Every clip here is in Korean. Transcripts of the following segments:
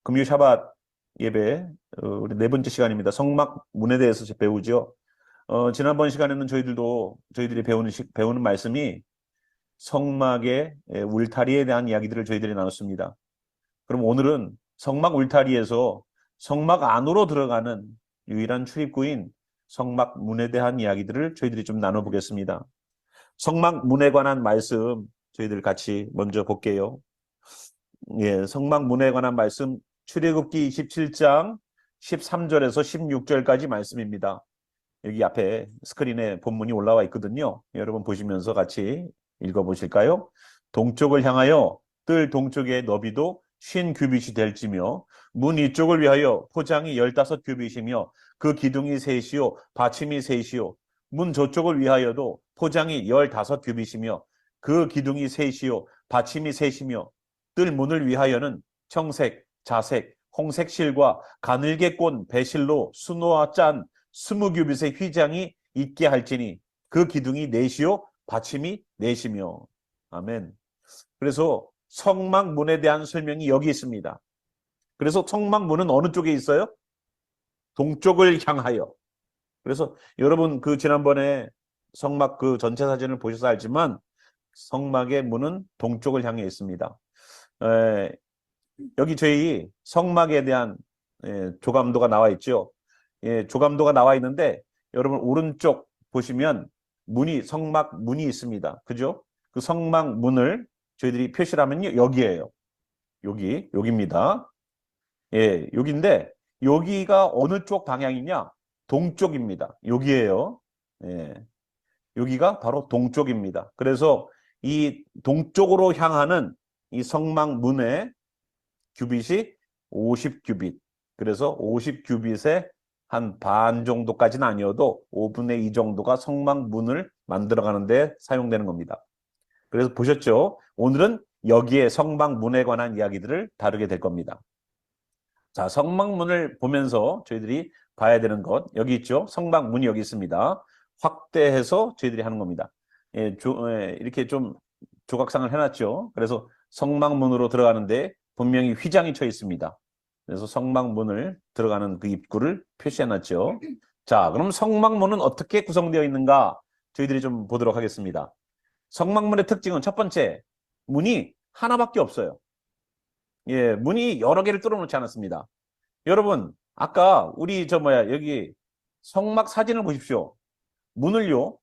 금요 샤bat 예배 우리 네 번째 시간입니다. 성막문에 대해서 배우죠. 지난번 시간에는 저희들이 배우는 말씀이 성막의 울타리에 대한 이야기들을 저희들이 나눴습니다. 그럼 오늘은 성막 울타리에서 성막 안으로 들어가는 유일한 출입구인 성막문에 대한 이야기들을 저희들이 좀 나눠보겠습니다. 성막문에 관한 말씀 저희들 같이 먼저 볼게요. 예, 성막문에 관한 말씀 출애굽기 27장 13절에서 16절까지 말씀입니다. 여기 앞에 스크린에 본문이 올라와 있거든요. 여러분 보시면서 같이 읽어보실까요? 동쪽을 향하여 뜰 동쪽의 너비도 50규빗이 될지며 문 이쪽을 위하여 포장이 15규빗이며 그 기둥이 셋이요 받침이 셋이요 문 저쪽을 위하여도 포장이 15규빗이며 그 기둥이 셋이요 받침이 셋이며 뜰 문을 위하여는 청색, 자색, 홍색 실과 가늘게 꼰 배실로 수놓아 짠 20규빗의 휘장이 있게 할지니 그 기둥이 넷이요 받침이 넷이며. 아멘. 그래서 성막문에 대한 설명이 여기 있습니다. 그래서 성막문은 어느 쪽에 있어요? 동쪽을 향하여. 그래서 여러분 지난번에 성막 전체 사진을 보셔서 알지만 성막의 문은 동쪽을 향해 있습니다. 여기 저희 성막에 대한 조감도가 나와 있죠. 조감도가 나와 있는데 여러분 오른쪽 보시면 성막 문이 있습니다. 그죠? 그 성막 문을 저희들이 표시를 하면요. 여기에요. 여기입니다. 예, 여기인데 여기가 어느 쪽 방향이냐? 동쪽입니다. 여기에요. 예, 여기가 바로 동쪽입니다. 그래서 이 동쪽으로 향하는 이 성막 문의 규빗이 50규빗. 그래서 50규빗의 한 반 정도까지는 아니어도 5분의 2 정도가 성막 문을 만들어가는데 사용되는 겁니다. 그래서 보셨죠? 오늘은 여기에 성막 문에 관한 이야기들을 다루게 될 겁니다. 자, 성막 문을 보면서 저희들이 봐야 되는 것 여기 있죠? 성막 문이 여기 있습니다. 확대해서 저희들이 하는 겁니다. 이렇게 좀 조각상을 해놨죠. 그래서 성막 문으로 들어가는데 분명히 휘장이 쳐 있습니다. 그래서 성막문을 들어가는 그 입구를 표시해놨죠. 자, 그럼 성막문은 어떻게 구성되어 있는가 저희들이 좀 보도록 하겠습니다. 성막문의 특징은 첫 번째, 문이 하나밖에 없어요. 예, 문이 여러 개를 뚫어놓지 않았습니다. 여러분, 아까 우리 여기 성막 사진을 보십시오. 문을요,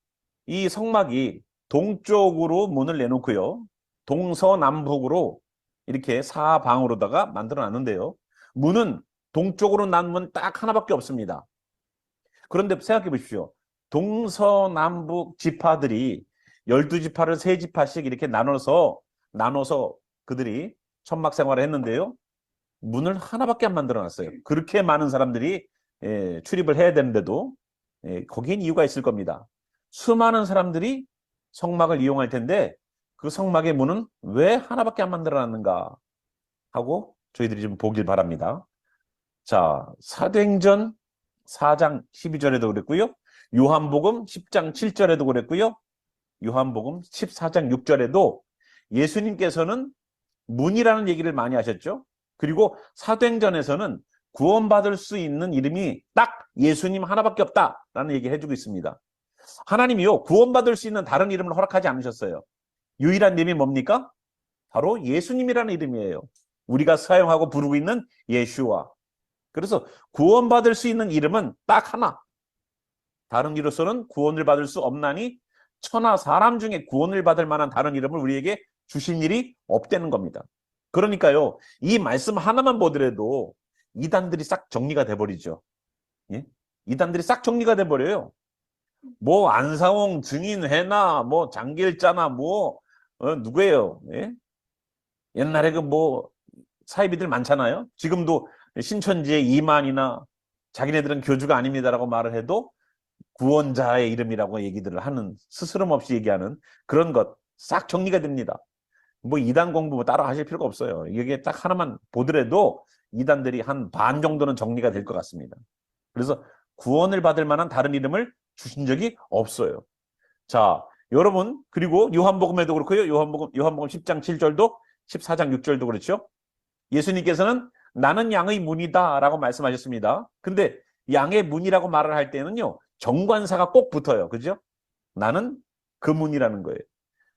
이 성막이 동쪽으로 문을 내놓고요, 동서남북으로 이렇게 사방으로다가 만들어 놨는데요. 문은 동쪽으로 난 문 딱 하나밖에 없습니다. 그런데 생각해 보십시오. 동서남북 지파들이 12지파를 3지파씩 이렇게 나눠서 그들이 천막 생활을 했는데요. 문을 하나밖에 안 만들어 놨어요. 그렇게 많은 사람들이 출입을 해야 되는데도 거기엔 이유가 있을 겁니다. 수많은 사람들이 성막을 이용할 텐데 그 성막의 문은 왜 하나밖에 안 만들어 놨는가 하고 저희들이 좀 보길 바랍니다. 자, 사도행전 4장 12절에도 그랬고요. 요한복음 10장 7절에도 그랬고요. 요한복음 14장 6절에도 예수님께서는 문이라는 얘기를 많이 하셨죠. 그리고 사도행전에서는 구원받을 수 있는 이름이 딱 예수님 하나밖에 없다라는 얘기를 해주고 있습니다. 하나님이요, 구원받을 수 있는 다른 이름을 허락하지 않으셨어요. 유일한 이름이 뭡니까? 바로 예수님이라는 이름이에요. 우리가 사용하고 부르고 있는 예슈와. 그래서 구원받을 수 있는 이름은 딱 하나. 다른 이로서는 구원을 받을 수 없나니 천하 사람 중에 구원을 받을 만한 다른 이름을 우리에게 주신 일이 없다는 겁니다. 그러니까요, 이 말씀 하나만 보더라도 이단들이 싹 정리가 돼버리죠. 예? 이단들이 싹 정리가 돼버려요. 뭐 안사홍, 증인회나 뭐 장길자나 누구예요? 예? 옛날에 사이비들 많잖아요. 지금도 신천지의 이만이나 자기네들은 교주가 아닙니다라고 말을 해도 구원자의 이름이라고 얘기들을 하는, 스스럼 없이 얘기하는 그런 것 싹 정리가 됩니다. 이단 공부 따로 하실 필요가 없어요. 이게 딱 하나만 보더라도 이단들이 한 반 정도는 정리가 될 것 같습니다. 그래서 구원을 받을 만한 다른 이름을 주신 적이 없어요. 자, 여러분, 그리고 요한복음에도 그렇고요. 요한복음 10장 7절도 14장 6절도 그렇죠. 예수님께서는 나는 양의 문이다 라고 말씀하셨습니다. 근데 양의 문이라고 말을 할 때는요, 정관사가 꼭 붙어요. 그죠? 나는 그 문이라는 거예요.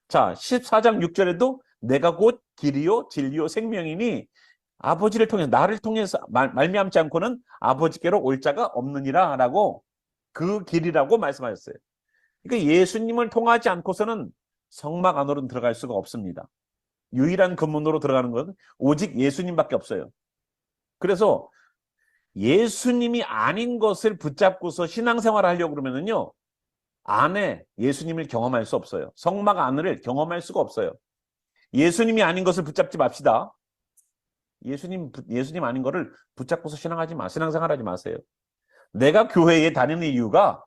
자, 14장 6절에도 내가 곧 길이요 진리요 생명이니 아버지를 통해 나를 통해서 말미암지 않고는 아버지께로 올 자가 없느니라 라고 그 길이라고 말씀하셨어요. 그러니까 예수님을 통하지 않고서는 성막 안으로는 들어갈 수가 없습니다. 유일한 근문으로 들어가는 것은 오직 예수님밖에 없어요. 그래서 예수님이 아닌 것을 붙잡고서 신앙생활을 하려고 그러면은요, 안에 예수님을 경험할 수 없어요. 성막 안을 경험할 수가 없어요. 예수님이 아닌 것을 붙잡지 맙시다. 예수님 아닌 것을 붙잡고서 신앙생활하지 마세요. 내가 교회에 다니는 이유가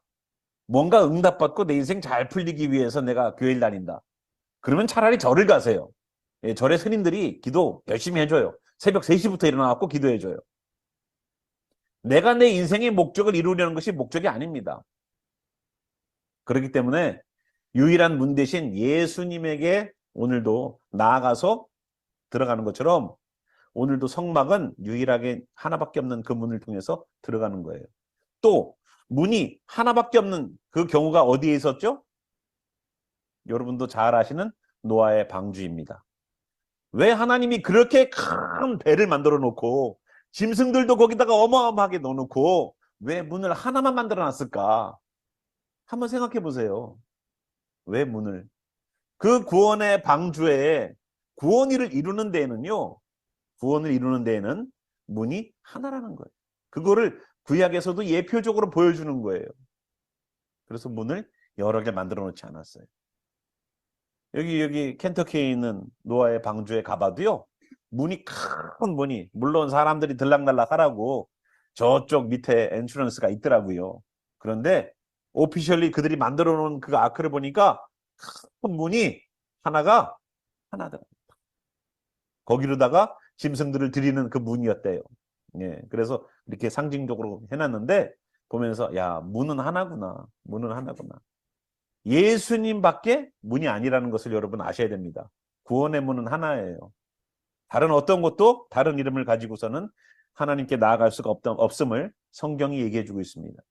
뭔가 응답받고 내 인생 잘 풀리기 위해서 내가 교회를 다닌다. 그러면 차라리 절을 가세요. 예, 절의 스님들이 기도 열심히 해줘요. 새벽 3시부터 일어나갖고 기도해줘요. 내가 내 인생의 목적을 이루려는 것이 목적이 아닙니다. 그렇기 때문에 유일한 문 대신 예수님에게 오늘도 나아가서 들어가는 것처럼 오늘도 성막은 유일하게 하나밖에 없는 그 문을 통해서 들어가는 거예요. 또 문이 하나밖에 없는 그 경우가 어디에 있었죠? 여러분도 잘 아시는 노아의 방주입니다. 왜 하나님이 그렇게 큰 배를 만들어 놓고 짐승들도 거기다가 어마어마하게 넣어놓고 왜 문을 하나만 만들어 놨을까? 한번 생각해 보세요. 왜 문을? 그 구원의 방주에 구원을 이루는 데에는 문이 하나라는 거예요. 그거를 구약에서도 예표적으로 보여주는 거예요. 그래서 문을 여러 개 만들어 놓지 않았어요. 여기 켄터키에 있는 노아의 방주에 가봐도요, 문이 큰 문이, 물론 사람들이 들락날락 하라고 저쪽 밑에 엔트런스가 있더라고요. 그런데 오피셜리 그들이 만들어 놓은 그 아크를 보니까 큰 문이 하나더랍니다. 거기로다가 짐승들을 들이는 그 문이었대요. 예, 그래서 이렇게 상징적으로 해놨는데 보면서 야, 문은 하나구나. 문은 하나구나. 예수님밖에 문이 아니라는 것을 여러분 아셔야 됩니다. 구원의 문은 하나예요. 다른 어떤 것도 다른 이름을 가지고서는 하나님께 나아갈 수가 없음을 성경이 얘기해주고 있습니다.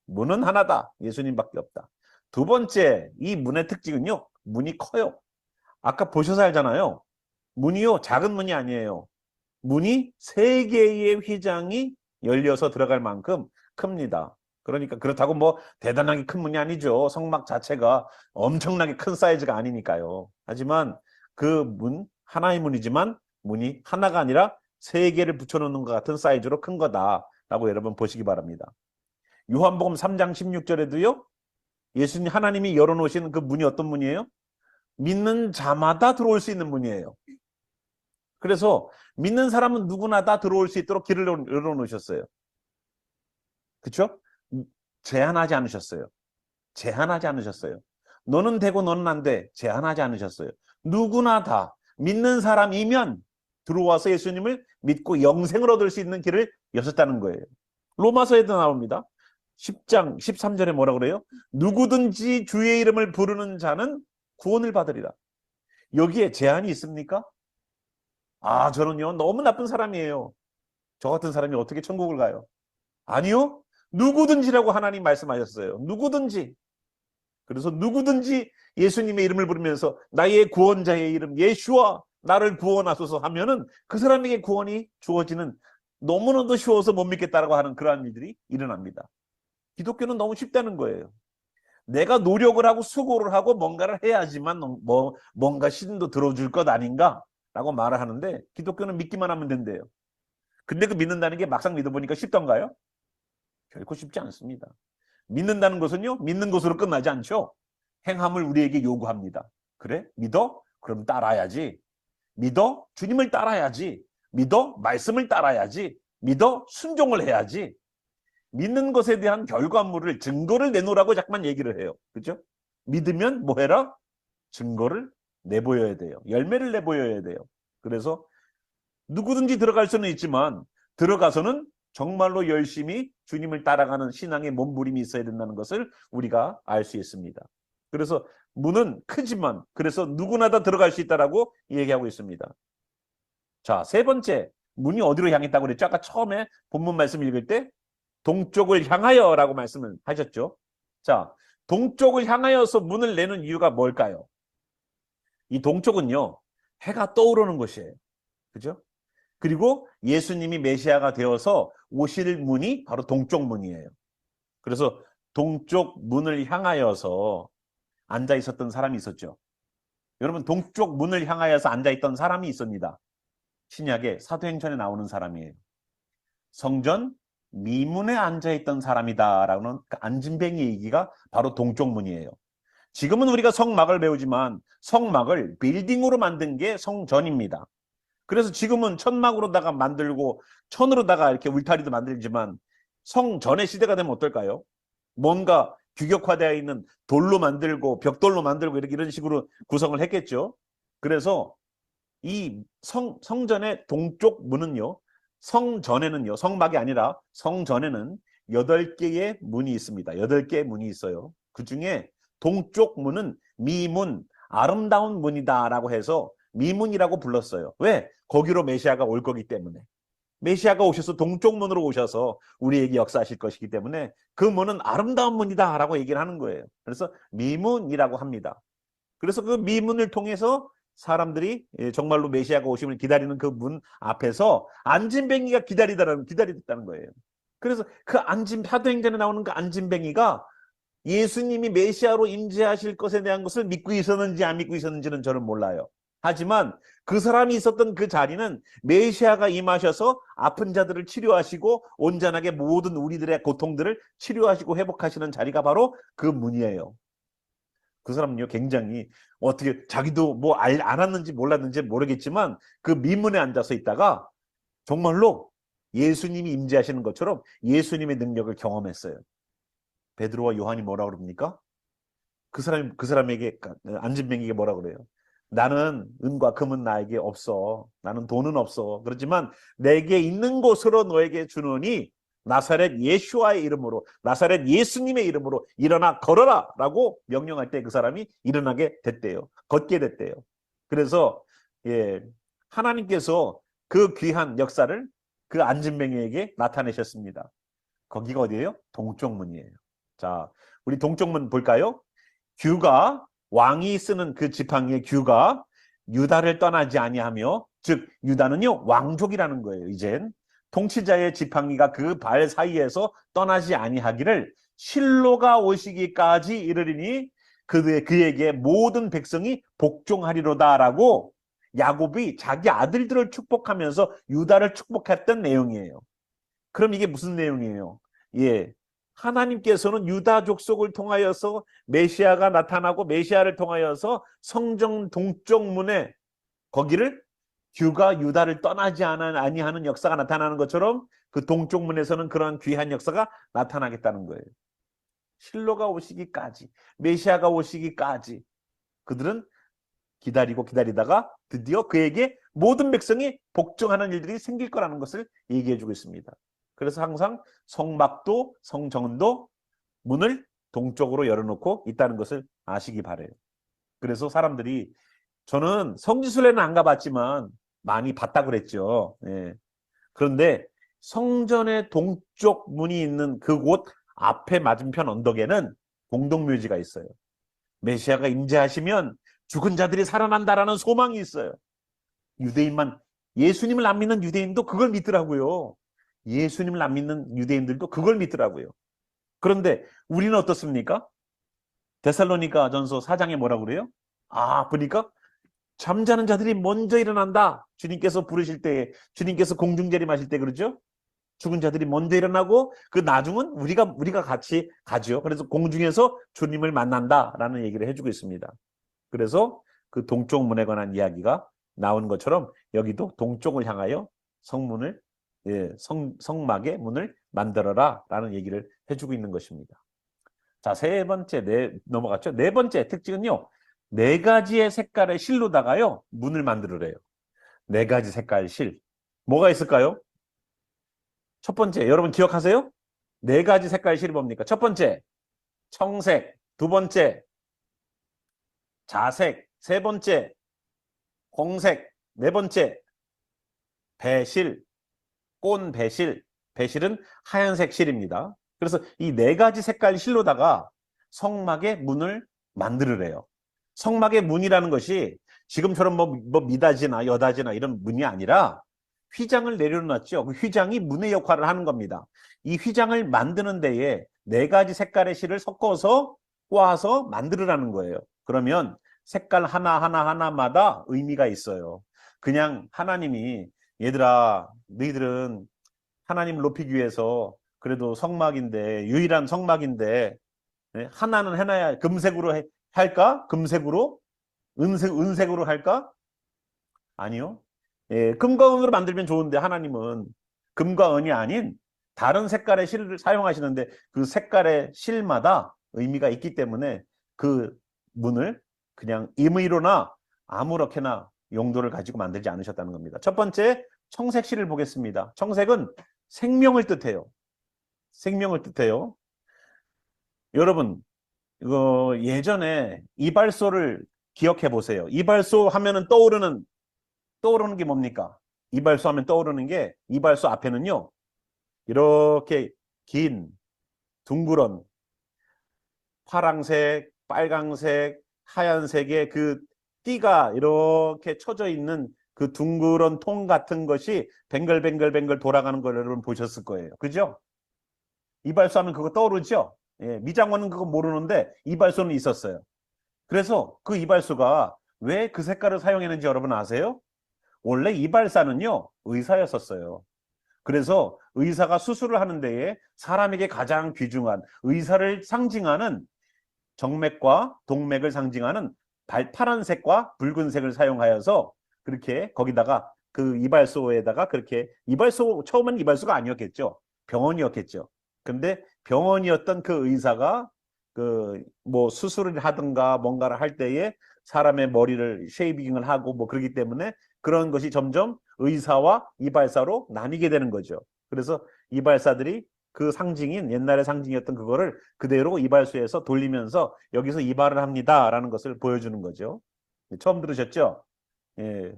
문은 하나다. 예수님밖에 없다. 두 번째, 이 문의 특징은요, 문이 커요. 아까 보셔서 알잖아요. 문이요, 작은 문이 아니에요. 문이 3개의 휘장이 열려서 들어갈 만큼 큽니다. 그러니까 그렇다고 뭐 대단하게 큰 문이 아니죠. 성막 자체가 엄청나게 큰 사이즈가 아니니까요. 하지만 그 문, 하나의 문이지만 문이 하나가 아니라 3개를 붙여놓는 것 같은 사이즈로 큰 거다라고 여러분 보시기 바랍니다. 요한복음 3장 16절에도요. 예수님 하나님이 열어놓으신 그 문이 어떤 문이에요? 믿는 자마다 들어올 수 있는 문이에요. 그래서 믿는 사람은 누구나 다 들어올 수 있도록 길을 열어놓으셨어요. 그렇죠? 제한하지 않으셨어요. 제한하지 않으셨어요. 너는 되고 너는 안 돼. 제한하지 않으셨어요. 누구나 다 믿는 사람이면 들어와서 예수님을 믿고 영생을 얻을 수 있는 길을 여셨다는 거예요. 로마서에도 나옵니다. 10장 13절에 뭐라 그래요? 누구든지 주의 이름을 부르는 자는 구원을 받으리라. 여기에 제한이 있습니까? 아, 저는요 너무 나쁜 사람이에요. 저 같은 사람이 어떻게 천국을 가요? 아니요. 누구든지라고 하나님 말씀하셨어요. 누구든지. 그래서 누구든지 예수님의 이름을 부르면서 나의 구원자의 이름 예수와 나를 구원하소서 하면은 그 사람에게 구원이 주어지는, 너무나도 쉬워서 못 믿겠다라고 하는 그러한 일들이 일어납니다. 기독교는 너무 쉽다는 거예요. 내가 노력을 하고 수고를 하고 뭔가를 해야지만 뭔가 신도 들어줄 것 아닌가 라고 말을 하는데 기독교는 믿기만 하면 된대요. 근데 그 믿는다는 게 막상 믿어보니까 쉽던가요? 결코 쉽지 않습니다. 믿는다는 것은요, 믿는 것으로 끝나지 않죠. 행함을 우리에게 요구합니다. 그래? 믿어? 그럼 따라야지. 믿어? 주님을 따라야지. 믿어? 말씀을 따라야지. 믿어? 순종을 해야지. 믿는 것에 대한 결과물을, 증거를 내놓으라고 자꾸만 얘기를 해요. 그죠? 믿으면 뭐 해라? 증거를 내보여야 돼요. 열매를 내보여야 돼요. 그래서 누구든지 들어갈 수는 있지만 들어가서는 정말로 열심히 주님을 따라가는 신앙의 몸부림이 있어야 된다는 것을 우리가 알 수 있습니다. 그래서 문은 크지만 그래서 누구나 다 들어갈 수 있다라고 얘기하고 있습니다. 자, 세 번째, 문이 어디로 향했다고 그랬죠? 아까 처음에 본문 말씀 읽을 때 동쪽을 향하여라고 말씀을 하셨죠. 자, 동쪽을 향하여서 문을 내는 이유가 뭘까요? 이 동쪽은요, 해가 떠오르는 곳이에요. 그죠? 그리고 예수님이 메시아가 되어서 오실 문이 바로 동쪽 문이에요. 그래서 동쪽 문을 향하여서 앉아 있었던 사람이 있었죠. 여러분, 동쪽 문을 향하여서 앉아 있던 사람이 있습니다. 신약의 사도행전에 나오는 사람이에요. 성전 미문에 앉아 있던 사람이다라는 그 안진뱅이 얘기가 바로 동쪽 문이에요. 지금은 우리가 성막을 배우지만 성막을 빌딩으로 만든 게 성전입니다. 그래서 지금은 천막으로다가 만들고 천으로다가 이렇게 울타리도 만들지만 성전의 시대가 되면 어떨까요? 뭔가 규격화되어 있는 돌로 만들고 벽돌로 만들고 이렇게 이런 식으로 구성을 했겠죠. 그래서 이 성전의 동쪽 문은요, 성전에는요, 성막이 아니라 성전에는 8개의 문이 있습니다. 8개의 문이 있어요. 그 중에 동쪽 문은 미문, 아름다운 문이다라고 해서 미문이라고 불렀어요. 왜? 거기로 메시아가 올 거기 때문에. 메시아가 오셔서 동쪽 문으로 오셔서 우리에게 역사하실 것이기 때문에 그 문은 아름다운 문이다라고 얘기를 하는 거예요. 그래서 미문이라고 합니다. 그래서 그 미문을 통해서 사람들이 정말로 메시아가 오심을 기다리는 그 문 앞에서 안진뱅이가 기다리다는 거예요. 그래서 그 사도행전에 나오는 그 안진뱅이가 예수님이 메시아로 임재하실 것에 대한 것을 믿고 있었는지 안 믿고 있었는지는 저는 몰라요. 하지만 그 사람이 있었던 그 자리는 메시아가 임하셔서 아픈 자들을 치료하시고 온전하게 모든 우리들의 고통들을 치료하시고 회복하시는 자리가 바로 그 문이에요. 그 사람은요, 굉장히 어떻게 자기도 뭐 알았는지 몰랐는지 모르겠지만 그 미문에 앉아서 있다가 정말로 예수님이 임재하시는 것처럼 예수님의 능력을 경험했어요. 베드로와 요한이 뭐라 그럽니까? 그 사람에게, 안진뱅이에게 뭐라 그래요? 나는 은과 금은 나에게 없어. 나는 돈은 없어. 그렇지만 내게 있는 곳으로 너에게 주노니 나사렛 예수와의 이름으로, 나사렛 예수님의 이름으로 일어나 걸어라 라고 명령할 때 그 사람이 일어나게 됐대요. 걷게 됐대요. 그래서 하나님께서 그 귀한 역사를 그 안진뱅이에게 나타내셨습니다. 거기가 어디예요? 동쪽문이에요. 자, 우리 동쪽문 볼까요? 규가, 왕이 쓰는 그 지팡이의 규가 유다를 떠나지 아니하며, 즉 유다는요 왕족이라는 거예요. 이젠 통치자의 지팡이가 그 발 사이에서 떠나지 아니하기를 실로가 오시기까지 이르리니 그에게 모든 백성이 복종하리로다라고 야곱이 자기 아들들을 축복하면서 유다를 축복했던 내용이에요. 그럼 이게 무슨 내용이에요? 예, 하나님께서는 유다 족속을 통하여서 메시아가 나타나고 메시아를 통하여서 성전 동쪽 문에 거기를 규가 유다를 떠나지 아니하는 역사가 나타나는 것처럼 그 동쪽 문에서는 그러한 귀한 역사가 나타나겠다는 거예요. 실로가 오시기까지, 메시아가 오시기까지 그들은 기다리고 기다리다가 드디어 그에게 모든 백성이 복종하는 일들이 생길 거라는 것을 얘기해 주고 있습니다. 그래서 항상 성막도 성전도 문을 동쪽으로 열어놓고 있다는 것을 아시기 바래요. 그래서 사람들이, 저는 성지순례는 안 가봤지만 많이 봤다고 그랬죠. 예. 그런데 성전의 동쪽 문이 있는 그곳 앞에 맞은편 언덕에는 공동묘지가 있어요. 메시아가 임재하시면 죽은 자들이 살아난다라는 소망이 있어요. 유대인만, 예수님을 안 믿는 유대인도 그걸 믿더라고요. 예수님을 안 믿는 유대인들도 그걸 믿더라고요. 그런데 우리는 어떻습니까? 데살로니가 전서 4장에 뭐라고 그래요? 보니까 잠자는 자들이 먼저 일어난다. 주님께서 부르실 때, 주님께서 공중재림하실 때 그러죠? 죽은 자들이 먼저 일어나고 그 나중은 우리가 같이 가죠. 그래서 공중에서 주님을 만난다라는 얘기를 해주고 있습니다. 그래서 그 동쪽 문에 관한 이야기가 나온 것처럼 여기도 동쪽을 향하여 성문을, 성막의 문을 만들어라 라는 얘기를 해주고 있는 것입니다. 자, 세 번째, 넘어갔죠. 네 번째 특징은요, 4가지의 색깔의 실로다가요 문을 만들으래요. 4가지 색깔 실. 뭐가 있을까요? 첫 번째, 여러분 기억하세요? 4가지 색깔 실이 뭡니까? 첫 번째, 청색. 두 번째, 자색. 세 번째, 홍색. 네 번째, 배실, 꽃 배실, 배실은 하얀색 실입니다. 그래서 이 네 가지 색깔 실로다가 성막의 문을 만들으래요. 성막의 문이라는 것이 지금처럼 뭐 미닫이나 여닫이나 이런 문이 아니라 휘장을 내려놨죠. 그 휘장이 문의 역할을 하는 겁니다. 이 휘장을 만드는 데에 네 가지 색깔의 실을 섞어서 꼬아서 만들으라는 거예요. 그러면 색깔 하나하나마다 의미가 있어요. 그냥 하나님이 얘들아, 너희들은 하나님을 높이기 위해서 그래도 성막인데, 유일한 성막인데, 하나는 해놔야 금색으로 할까? 금색으로? 은색으로 할까? 아니요. 예, 금과 은으로 만들면 좋은데 하나님은 금과 은이 아닌 다른 색깔의 실을 사용하시는데 그 색깔의 실마다 의미가 있기 때문에 그 문을 그냥 임의로나 아무렇게나 용도를 가지고 만들지 않으셨다는 겁니다. 첫 번째, 청색실을 보겠습니다. 청색은 생명을 뜻해요. 생명을 뜻해요. 여러분, 이거 예전에 이발소를 기억해 보세요. 이발소 하면은 떠오르는 게 뭡니까? 이발소 하면 떠오르는 게 이발소 앞에는요. 이렇게 긴 둥그런 파랑색, 빨강색, 하얀색의 그 띠가 이렇게 쳐져 있는 그 둥그런 통 같은 것이 뱅글뱅글뱅글 돌아가는 걸 여러분 보셨을 거예요. 그죠? 이발소 하면 그거 떠오르죠? 예, 미장원은 그거 모르는데 이발소는 있었어요. 그래서 그 이발소가 왜 그 색깔을 사용했는지 여러분 아세요? 원래 이발사는요, 의사였었어요. 그래서 의사가 수술을 하는 데에 사람에게 가장 귀중한 의사를 상징하는 정맥과 동맥을 상징하는 파란색과 붉은색을 사용하여서 그렇게 거기다가 그 이발소에다가 그렇게 이발소 처음엔 이발소가 아니었겠죠. 병원이었겠죠. 근데 병원이었던 그 의사가 그 뭐 수술을 하든가 뭔가를 할 때에 사람의 머리를 쉐이빙을 하고 뭐 그러기 때문에 그런 것이 점점 의사와 이발사로 나뉘게 되는 거죠. 그래서 이발사들이 그 상징인 옛날의 상징이었던 그거를 그대로 이발소에서 돌리면서 여기서 이발을 합니다라는 것을 보여주는 거죠. 처음 들으셨죠? 예,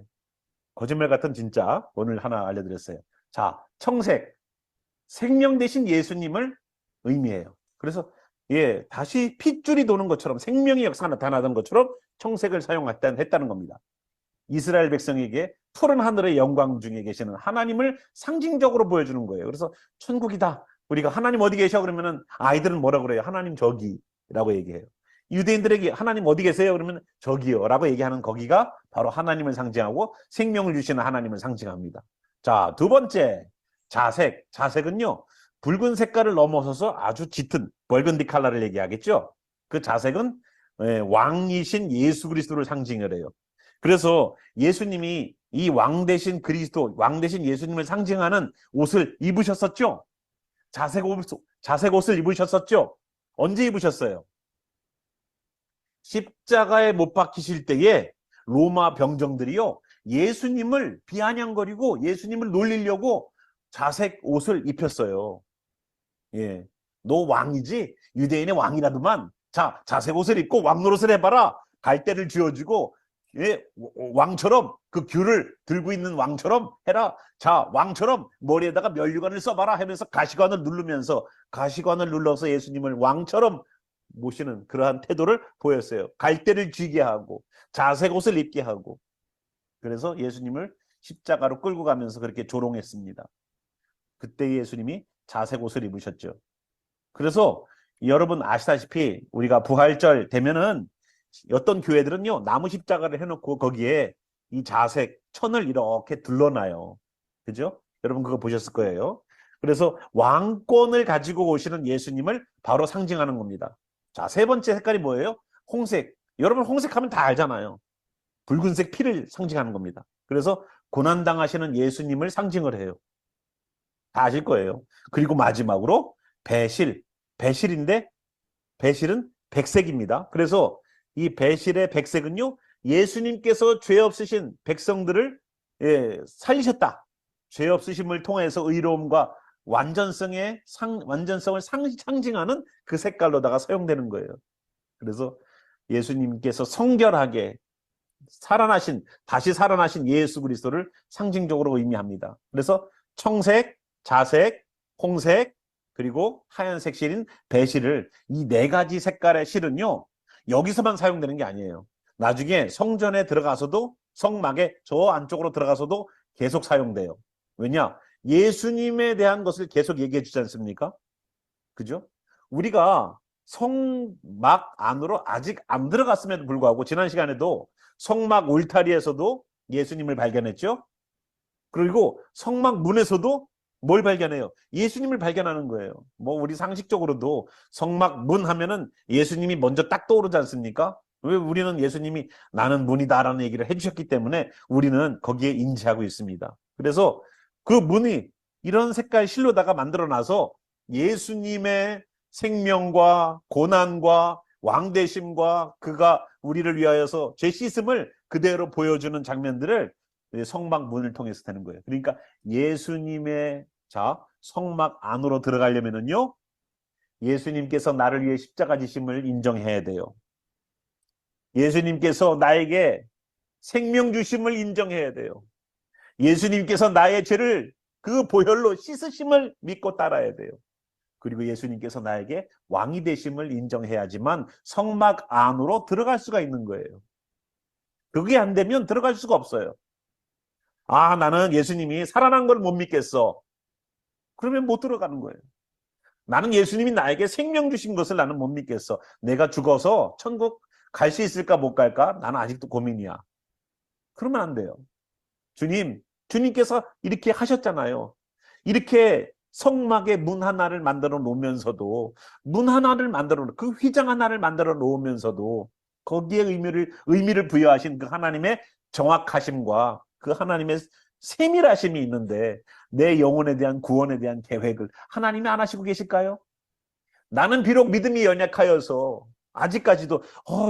거짓말 같은 진짜 오늘 하나 알려드렸어요. 자, 청색, 생명 대신 예수님을 의미해요. 그래서 예, 다시 핏줄이 도는 것처럼 생명의 역사가 나타나던 것처럼 청색을 사용했다는 겁니다. 이스라엘 백성에게 푸른 하늘의 영광 중에 계시는 하나님을 상징적으로 보여주는 거예요. 그래서 천국이다. 우리가 하나님 어디 계셔? 그러면은 아이들은 뭐라 그래요? 하나님 저기라고 얘기해요. 유대인들에게 하나님 어디 계세요? 그러면 저기요 라고 얘기하는 거기가 바로 하나님을 상징하고 생명을 주시는 하나님을 상징합니다. 자, 두 번째, 자색. 자색은요, 붉은 색깔을 넘어서서 아주 짙은 벌건디 컬러를 얘기하겠죠. 그 자색은 왕이신 예수 그리스도를 상징을 해요. 그래서 예수님이 이 왕 대신 그리스도, 왕 대신 예수님을 상징하는 옷을 입으셨었죠? 자색 옷을 입으셨었죠? 언제 입으셨어요? 십자가에 못 박히실 때에 로마 병정들이요, 예수님을 비아냥거리고 예수님을 놀리려고 자색 옷을 입혔어요. 예. 너 왕이지? 유대인의 왕이라도만. 자, 자색 옷을 입고 왕 노릇을 해봐라. 갈대를 쥐어주고, 예, 왕처럼 그 귤을 들고 있는 왕처럼 해라. 자, 왕처럼 머리에다가 면류관을 써봐라 하면서 가시관을 누르면서 가시관을 눌러서 예수님을 왕처럼 모시는 그러한 태도를 보였어요. 갈대를 쥐게 하고 자색 옷을 입게 하고 그래서 예수님을 십자가로 끌고 가면서 그렇게 조롱했습니다. 그때 예수님이 자색 옷을 입으셨죠. 그래서 여러분 아시다시피 우리가 부활절 되면은 어떤 교회들은요, 나무 십자가를 해놓고 거기에 이 자색 천을 이렇게 둘러놔요. 그죠? 여러분 그거 보셨을 거예요. 그래서 왕권을 가지고 오시는 예수님을 바로 상징하는 겁니다. 자, 세 번째 색깔이 뭐예요? 홍색. 여러분 홍색하면 다 알잖아요. 붉은색 피를 상징하는 겁니다. 그래서 고난당하시는 예수님을 상징을 해요. 다 아실 거예요. 그리고 마지막으로 배실. 배실인데 배실은 백색입니다. 그래서 이 배실의 백색은요, 예수님께서 죄 없으신 백성들을 살리셨다. 죄 없으심을 통해서 의로움과 완전성을 상징하는 그 색깔로다가 사용되는 거예요. 그래서 예수님께서 성결하게 다시 살아나신 예수 그리스도를 상징적으로 의미합니다. 그래서 청색, 자색, 홍색, 그리고 하얀색 실인 배실을 이 네 가지 색깔의 실은요, 여기서만 사용되는 게 아니에요. 나중에 성전에 들어가서도, 성막에 저 안쪽으로 들어가서도 계속 사용돼요. 왜냐? 예수님에 대한 것을 계속 얘기해 주지 않습니까? 그죠? 우리가 성막 안으로 아직 안 들어갔음에도 불구하고 지난 시간에도 성막 울타리에서도 예수님을 발견했죠. 그리고 성막 문에서도 뭘 발견해요? 예수님을 발견하는 거예요. 뭐 우리 상식적으로도 성막 문 하면은 예수님이 먼저 딱 떠오르지 않습니까? 왜 우리는 예수님이 나는 문이다라는 얘기를 해주셨기 때문에 우리는 거기에 인지하고 있습니다. 그래서 그 문이 이런 색깔 실로다가 만들어놔서 예수님의 생명과 고난과 왕대심과 그가 우리를 위하여서 죄 씻음을 그대로 보여주는 장면들을 성막 문을 통해서 되는 거예요. 그러니까 예수님의 성막 안으로 들어가려면은요, 예수님께서 나를 위해 십자가 지심을 인정해야 돼요. 예수님께서 나에게 생명 주심을 인정해야 돼요. 예수님께서 나의 죄를 그 보혈로 씻으심을 믿고 따라야 돼요. 그리고 예수님께서 나에게 왕이 되심을 인정해야지만 성막 안으로 들어갈 수가 있는 거예요. 그게 안 되면 들어갈 수가 없어요. 아, 나는 예수님이 살아난 걸 못 믿겠어. 그러면 못 들어가는 거예요. 나는 예수님이 나에게 생명 주신 것을 나는 못 믿겠어. 내가 죽어서 천국 갈 수 있을까 못 갈까? 나는 아직도 고민이야. 그러면 안 돼요. 주님께서 이렇게 하셨잖아요. 이렇게 성막의 문 하나를 만들어 놓으면서도, 그 휘장 하나를 만들어 놓으면서도 거기에 의미를 부여하신 그 하나님의 정확하심과 그 하나님의 세밀하심이 있는데 내 영혼에 대한 구원에 대한 계획을 하나님이 안 하시고 계실까요? 나는 비록 믿음이 연약하여서 아직까지도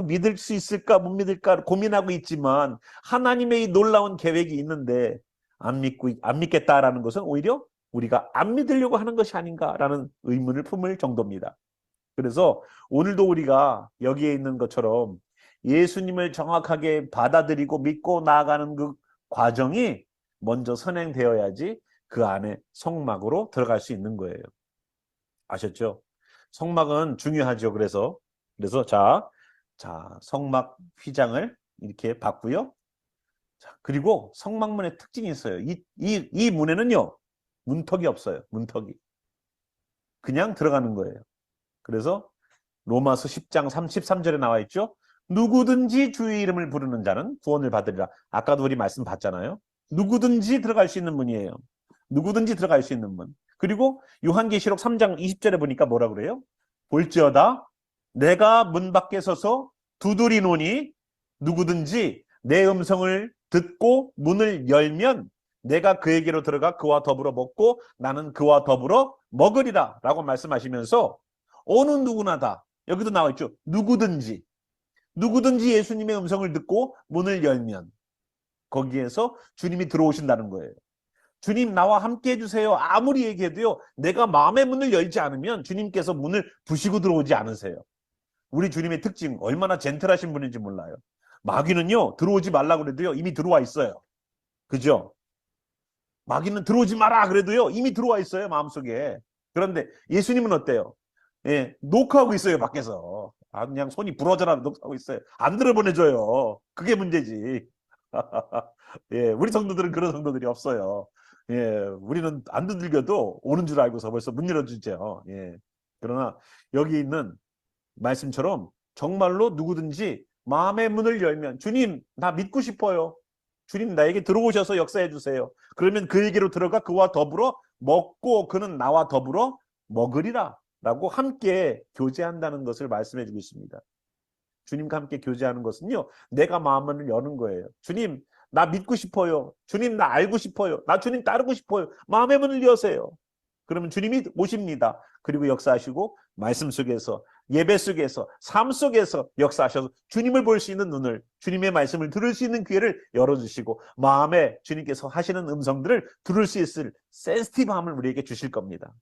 믿을 수 있을까 못 믿을까 고민하고 있지만 하나님의 이 놀라운 계획이 있는데 안 믿겠다라는 것은 오히려 우리가 안 믿으려고 하는 것이 아닌가라는 의문을 품을 정도입니다. 그래서 오늘도 우리가 여기에 있는 것처럼 예수님을 정확하게 받아들이고 믿고 나아가는 그 과정이 먼저 선행되어야지 그 안에 성막으로 들어갈 수 있는 거예요. 아셨죠? 성막은 중요하죠. 그래서 성막 휘장을 이렇게 봤고요. 자, 그리고 성막문의 특징이 있어요. 이 문에는요, 문턱이 없어요. 문턱이. 그냥 들어가는 거예요. 그래서 로마서 10장 33절에 나와 있죠. 누구든지 주의 이름을 부르는 자는 구원을 받으리라. 아까도 우리 말씀 봤잖아요. 누구든지 들어갈 수 있는 문이에요. 누구든지 들어갈 수 있는 문. 그리고 요한계시록 3장 20절에 보니까 뭐라 그래요? 볼지어다 내가 문 밖에 서서 두드리노니 누구든지 내 음성을 듣고 문을 열면 내가 그에게로 들어가 그와 더불어 먹고 나는 그와 더불어 먹으리라 라고 말씀하시면서 어느 누구나다, 여기도 나와 있죠. 누구든지 예수님의 음성을 듣고 문을 열면 거기에서 주님이 들어오신다는 거예요. 주님 나와 함께 해주세요. 아무리 얘기해도요, 내가 마음의 문을 열지 않으면 주님께서 문을 부시고 들어오지 않으세요. 우리 주님의 특징, 얼마나 젠틀하신 분인지 몰라요. 마귀는요, 들어오지 말라고 그래도요, 이미 들어와 있어요. 그죠? 마귀는 들어오지 마라 그래도요, 이미 들어와 있어요, 마음속에. 그런데 예수님은 어때요? 예, 녹화하고 있어요, 밖에서. 그냥 손이 부러져라 녹화하고 있어요. 안 들어보내줘요. 그게 문제지. 예, 우리 성도들은 그런 성도들이 없어요. 예, 우리는 안 두들겨도 오는 줄 알고서 벌써 문 열어주죠. 예. 그러나 여기 있는 말씀처럼 정말로 누구든지 마음의 문을 열면 주님, 나 믿고 싶어요. 주님, 나에게 들어오셔서 역사해 주세요. 그러면 그에게로 들어가 그와 더불어 먹고 그는 나와 더불어 먹으리라 라고 함께 교제한다는 것을 말씀해 주고 있습니다. 주님과 함께 교제하는 것은요, 내가 마음을 여는 거예요. 주님, 나 믿고 싶어요. 주님, 나 알고 싶어요. 나 주님 따르고 싶어요. 마음의 문을 여세요. 그러면 주님이 오십니다. 그리고 역사하시고 말씀 속에서, 예배 속에서, 삶 속에서 역사하셔서 주님을 볼 수 있는 눈을, 주님의 말씀을 들을 수 있는 기회를 열어주시고 마음에 주님께서 하시는 음성들을 들을 수 있을 센시티브함을 우리에게 주실 겁니다.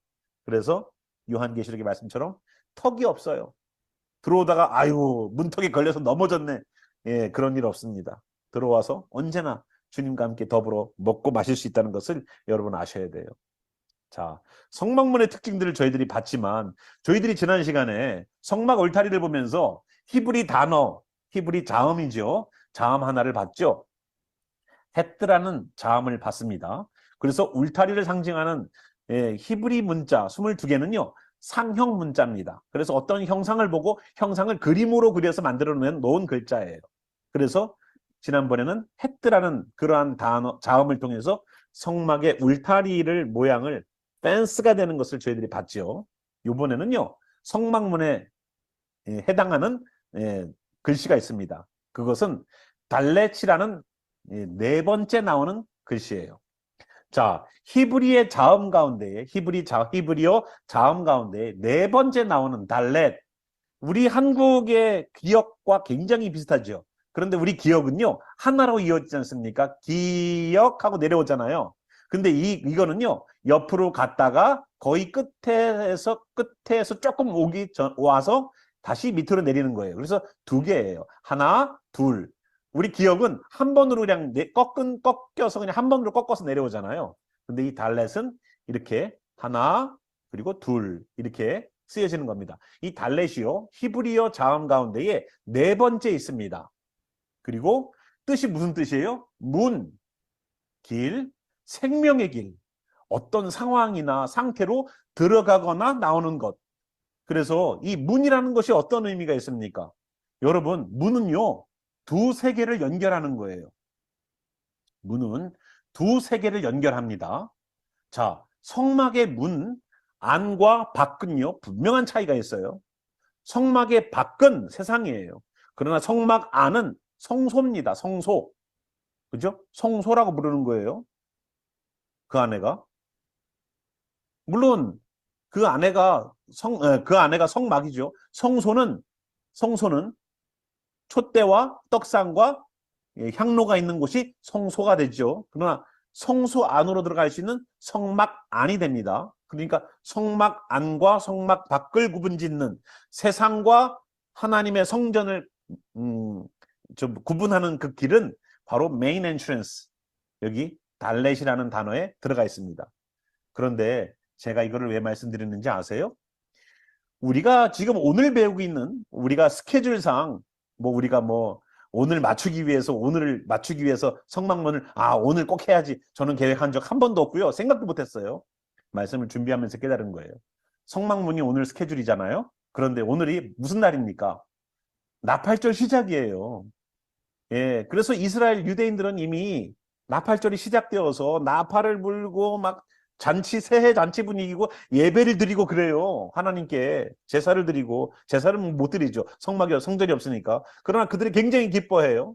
그래서 요한계시록의 말씀처럼 턱이 없어요. 들어오다가 아유 문턱에 걸려서 넘어졌네. 예, 그런 일 없습니다. 들어와서 언제나 주님과 함께 더불어 먹고 마실 수 있다는 것을 여러분 아셔야 돼요. 자, 성막문의 특징들을 저희들이 봤지만 저희들이 지난 시간에 성막 울타리를 보면서 히브리 단어, 히브리 자음이죠. 자음 하나를 봤죠. 헷드라는 자음을 봤습니다. 그래서 울타리를 상징하는 히브리 문자 22개는요. 상형 문자입니다. 그래서 어떤 형상을 보고 형상을 그림으로 그려서 만들어 놓은 글자예요. 그래서 지난번에는 헷드라는 그러한 단어, 자음을 통해서 성막의 울타리를 모양을 펜스가 되는 것을 저희들이 봤죠. 이번에는요. 성막문에 해당하는 글씨가 있습니다. 그것은 달렛이라는 네 번째 나오는 글씨예요. 자, 히브리어 자음 가운데 네 번째 나오는 달렛. 우리 한국의 기억과 굉장히 비슷하죠. 그런데 우리 기억은요, 하나로 이어지지 않습니까? 기억하고 내려오잖아요. 근데 이거는요, 옆으로 갔다가 거의 끝에서 조금 와서 다시 밑으로 내리는 거예요. 그래서 두 개예요. 하나, 둘. 우리 기억은 한 번으로 그냥 꺾여서 그냥 한 번으로 꺾어서 내려오잖아요. 근데 이 달렛은 이렇게 하나, 그리고 둘, 이렇게 쓰여지는 겁니다. 이 달렛이요, 히브리어 자음 가운데에 네 번째 있습니다. 그리고 뜻이 무슨 뜻이에요? 문, 길, 생명의 길. 어떤 상황이나 상태로 들어가거나 나오는 것. 그래서 이 문이라는 것이 어떤 의미가 있습니까? 여러분, 문은요, 두 세계를 연결하는 거예요. 문은 두 세계를 연결합니다. 자, 성막의 문 안과 밖은요, 분명한 차이가 있어요. 성막의 밖은 세상이에요. 그러나 성막 안은 성소입니다. 성소. 그죠? 성소라고 부르는 거예요. 그 안에가. 물론 그 안에가 성막이죠. 성소는 촛대와 떡상과 향로가 있는 곳이 성소가 되죠. 그러나 성소 안으로 들어갈 수 있는 성막 안이 됩니다. 그러니까 성막 안과 성막 밖을 구분짓는 세상과 하나님의 성전을 좀 구분하는 그 길은 바로 메인 엔트런스, 여기 달렛이라는 단어에 들어가 있습니다. 그런데 제가 이거를 왜 말씀드렸는지 아세요? 우리가 지금 오늘 배우고 있는 우리가 스케줄상 우리가 오늘을 맞추기 위해서 성막문을 오늘 꼭 해야지 저는 계획한 적 한 번도 없고요. 생각도 못 했어요. 말씀을 준비하면서 깨달은 거예요. 성막문이 오늘 스케줄이잖아요. 그런데 오늘이 무슨 날입니까? 나팔절 시작이에요. 예, 그래서 이스라엘 유대인들은 이미 나팔절이 시작되어서 나팔을 불고 막 새해 잔치 분위기고 예배를 드리고 그래요. 하나님께 제사를 드리고, 제사를 못 드리죠. 성전이 없으니까. 그러나 그들이 굉장히 기뻐해요.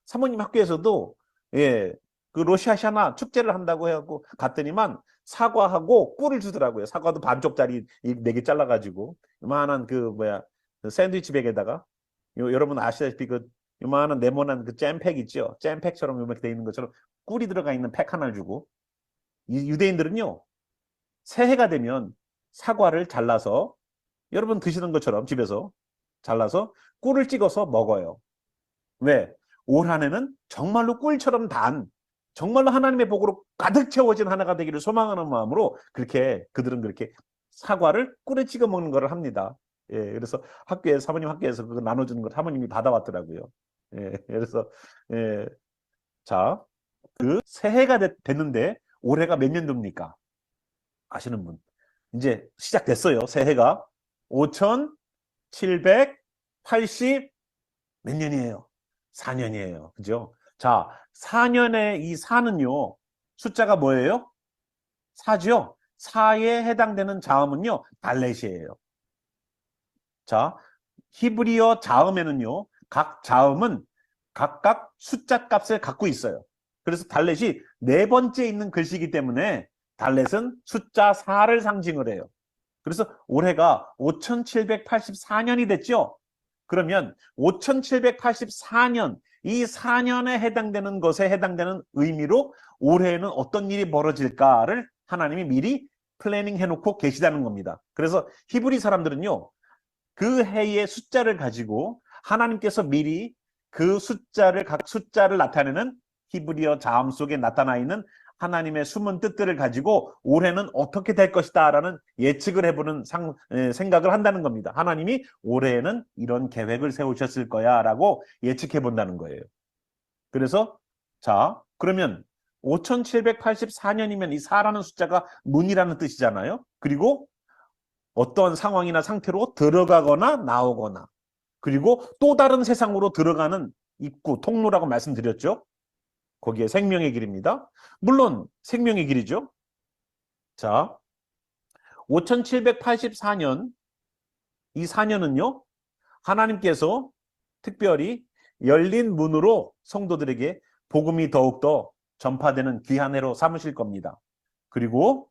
사모님 학교에서도 그 로시아샤나 축제를 한다고 해갖고 갔더니만 사과하고 꿀을 주더라고요. 사과도 반쪽짜리 4개 잘라가지고 요만한 그 샌드위치 백에다가 여러분 아시다시피 그 요만한 네모난 그 잼팩 있죠. 잼팩처럼 이렇게 돼 있는 것처럼 꿀이 들어가 있는 팩 하나를 주고, 이 유대인들은요, 새해가 되면 사과를 잘라서 여러분 드시는 것처럼 집에서 잘라서 꿀을 찍어서 먹어요. 왜? 올 한 해는 정말로 꿀처럼 정말로 하나님의 복으로 가득 채워진 하나가 되기를 소망하는 마음으로 그들은 그렇게 사과를 꿀에 찍어 먹는 것을 합니다. 예, 그래서 사모님 학교에서 그거 나눠주는 걸 사모님이 받아왔더라고요. 예, 그래서 자, 그 새해가 됐는데 올해가 몇 년도입니까? 아시는 분? 이제 시작됐어요. 새해가 5780 몇 년이에요? 4년이에요. 그죠? 자, 4년의 이 4는요. 숫자가 뭐예요? 4죠? 4에 해당되는 자음은요. 달렛이에요. 자, 히브리어 자음에는요. 각 자음은 각각 숫자 값을 갖고 있어요. 그래서 달렛이 네 번째 있는 글씨이기 때문에 달렛은 숫자 4를 상징을 해요. 그래서 올해가 5784년이 됐죠. 그러면 5784년, 이 4년에 해당되는 것에 해당되는 의미로 올해에는 어떤 일이 벌어질까를 하나님이 미리 플래닝 해놓고 계시다는 겁니다. 그래서 히브리 사람들은요, 그 해의 숫자를 가지고 하나님께서 미리 그 숫자를, 각 숫자를 나타내는 히브리어 자음 속에 나타나 있는 하나님의 숨은 뜻들을 가지고 올해는 어떻게 될 것이다 라는 예측을 해보는 생각을 한다는 겁니다. 하나님이 올해에는 이런 계획을 세우셨을 거야 라고 예측해 본다는 거예요. 그래서 자, 그러면 5784년이면 이 4라는 숫자가 문이라는 뜻이잖아요. 그리고 어떤 상황이나 상태로 들어가거나 나오거나, 그리고 또 다른 세상으로 들어가는 입구, 통로라고 말씀드렸죠. 거기에 생명의 길입니다. 물론 생명의 길이죠. 자, 5784년, 이 4년은요, 하나님께서 특별히 열린 문으로 성도들에게 복음이 더욱더 전파되는 귀한 해로 삼으실 겁니다. 그리고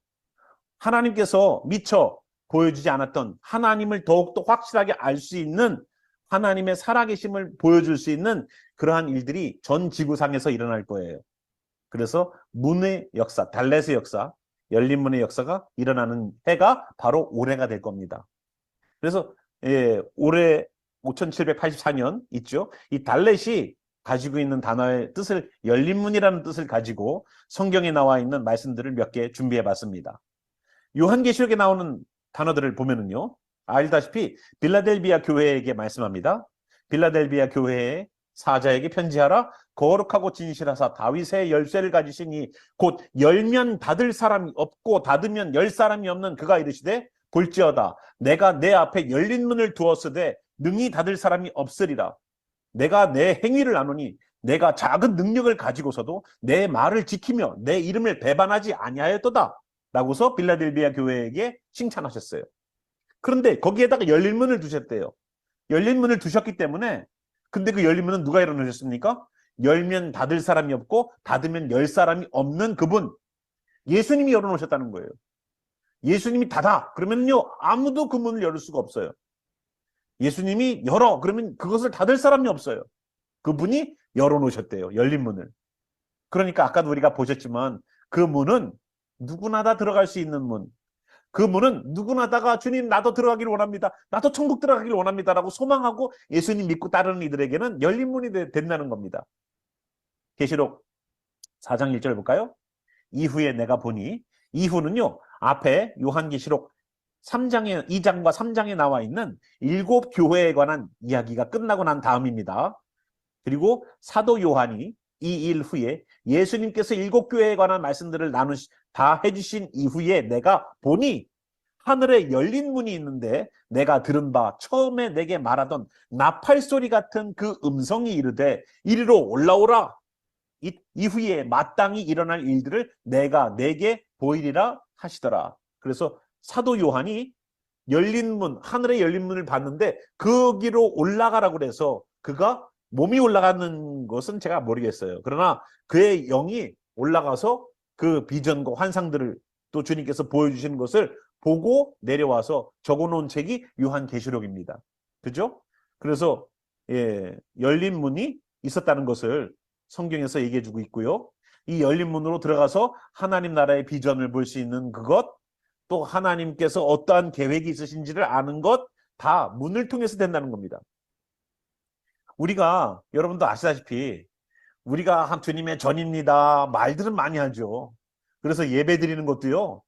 하나님께서 미처 보여주지 않았던 하나님을 더욱더 확실하게 알 수 있는 하나님의 살아계심을 보여줄 수 있는 그러한 일들이 전 지구상에서 일어날 거예요. 그래서 문의 역사, 달렛의 역사, 열린 문의 역사가 일어나는 해가 바로 올해가 될 겁니다. 그래서 올해 5784년 있죠. 이 달렛이 가지고 있는 단어의 뜻을, 열린 문이라는 뜻을 가지고 성경에 나와 있는 말씀들을 몇 개 준비해 봤습니다. 요한계시록에 나오는 단어들을 보면은요, 알다시피 빌라델비아 교회에게 말씀합니다. 빌라델비아 교회의 사자에게 편지하라. 거룩하고 진실하사 다윗의 열쇠를 가지시니 곧 열면 닫을 사람이 없고 닫으면 열 사람이 없는 그가 이르시되 볼지어다 내가 내 앞에 열린 문을 두었으되 능히 닫을 사람이 없으리라. 내가 내 행위를 아노니 내가 작은 능력을 가지고서도 내 말을 지키며 내 이름을 배반하지 아니하였도다 라고서 빌라델비아 교회에게 칭찬하셨어요. 그런데 거기에다가 열린 문을 두셨대요. 열린 문을 두셨기 때문에, 근데 그 열린 문은 누가 열어놓으셨습니까? 열면 닫을 사람이 없고 닫으면 열 사람이 없는 그분, 예수님이 열어놓으셨다는 거예요. 예수님이 닫아 그러면요 아무도 그 문을 열을 수가 없어요. 예수님이 열어 그러면 그것을 닫을 사람이 없어요. 그분이 열어놓으셨대요, 열린 문을. 그러니까 아까도 우리가 보셨지만 그 문은 누구나 다 들어갈 수 있는 문, 그 문은 누구나 다가 주님 나도 들어가기를 원합니다, 나도 천국 들어가기를 원합니다 라고 소망하고 예수님 믿고 따르는 이들에게는 열린 문이 된다는 겁니다. 계시록 4장 1절 볼까요? 이후에 내가 보니, 이후는요 앞에 요한계시록 3장에, 2장과 3장에 나와 있는 7교회에 관한 이야기가 끝나고 난 다음입니다. 그리고 사도 요한이 이 일 후에 예수님께서 7교회에 관한 말씀들을 다 해주신 이후에 내가 보니 하늘에 열린 문이 있는데 내가 들은 바 처음에 내게 말하던 나팔소리 같은 그 음성이 이르되 이리로 올라오라. 이후에 마땅히 일어날 일들을 내가 내게 보이리라 하시더라. 그래서 사도 요한이 열린 문, 하늘의 열린 문을 봤는데 거기로 올라가라고 그래서 그가 몸이 올라가는 것은 제가 모르겠어요. 그러나 그의 영이 올라가서 그 비전과 환상들을 또 주님께서 보여주시는 것을 보고 내려와서 적어놓은 책이 요한계시록입니다. 그죠? 그래서 열린 문이 있었다는 것을 성경에서 얘기해주고 있고요. 이 열린 문으로 들어가서 하나님 나라의 비전을 볼 수 있는 그것, 또 하나님께서 어떠한 계획이 있으신지를 아는 것, 다 문을 통해서 된다는 겁니다. 우리가 여러분도 아시다시피 우리가 주님의 전입니다 말들은 많이 하죠. 그래서 예배 드리는 것도요,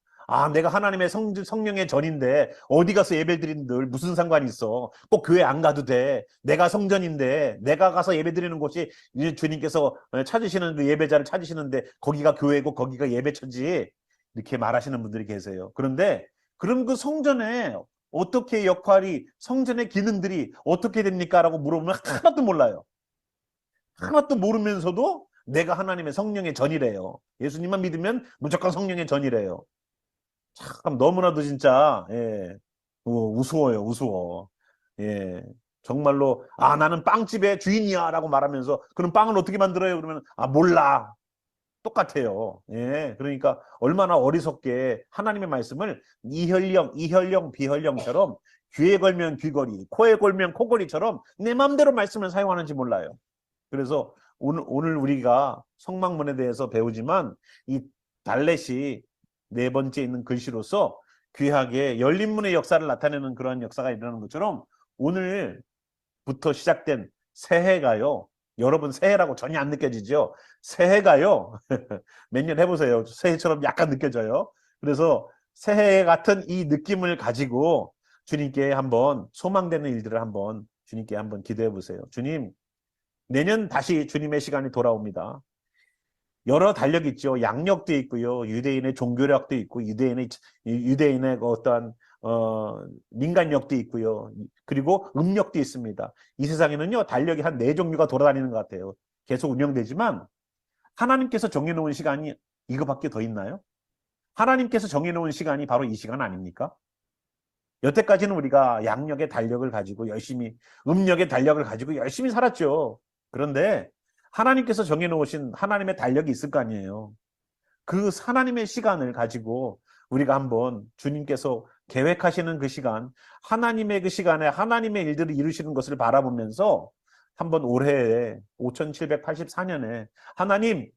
내가 하나님의 성령의 전인데 어디 가서 예배 드리는들 무슨 상관이 있어, 꼭 교회 안 가도 돼, 내가 성전인데 내가 가서 예배 드리는 곳이 주님께서 찾으시는 그 예배자를 찾으시는데 거기가 교회고 거기가 예배처지, 이렇게 말하시는 분들이 계세요. 그런데 그럼 그 성전에 어떻게 역할이, 성전의 기능들이 어떻게 됩니까? 라고 물어보면 하나도 몰라요. 하나도 모르면서도 내가 하나님의 성령의 전이래요. 예수님만 믿으면 무조건 성령의 전이래요. 참 너무나도 진짜 우스워요, 우스워. 정말로 나는 빵집의 주인이야 라고 말하면서 그럼 빵을 어떻게 만들어요? 그러면 몰라. 똑같아요. 그러니까 얼마나 어리석게 하나님의 말씀을 이혈령, 비혈령처럼 귀에 걸면 귀걸이, 코에 걸면 코걸이처럼 내 마음대로 말씀을 사용하는지 몰라요. 그래서 오늘 우리가 성막문에 대해서 배우지만 이 달렛이 네 번째 있는 글씨로서 귀하게 열린 문의 역사를 나타내는 그런 역사가 일어나는 것처럼 오늘부터 시작된 새해가요, 여러분 새해라고 전혀 안 느껴지죠? 새해가요. 몇 년 해보세요. 새해처럼 약간 느껴져요. 그래서 새해 같은 이 느낌을 가지고 주님께 한번 소망되는 일들을 한번 주님께 한번 기도해 보세요. 주님, 내년 다시 주님의 시간이 돌아옵니다. 여러 달력이 있죠. 양력도 있고요. 유대인의 종교력도 있고 유대인의 그 어떠한 민간력도 있고요. 그리고 음력도 있습니다. 이 세상에는요. 달력이 한 네 종류가 돌아다니는 것 같아요. 계속 운영되지만 하나님께서 정해놓은 시간이 이거밖에 더 있나요? 하나님께서 정해놓은 시간이 바로 이 시간 아닙니까? 여태까지는 우리가 양력의 달력을 가지고 열심히 음력의 달력을 가지고 열심히 살았죠. 그런데 하나님께서 정해놓으신 하나님의 달력이 있을 거 아니에요. 그 하나님의 시간을 가지고 우리가 한번 주님께서 계획하시는 그 시간, 하나님의 그 시간에 하나님의 일들을 이루시는 것을 바라보면서 한번 올해에 5784년에 하나님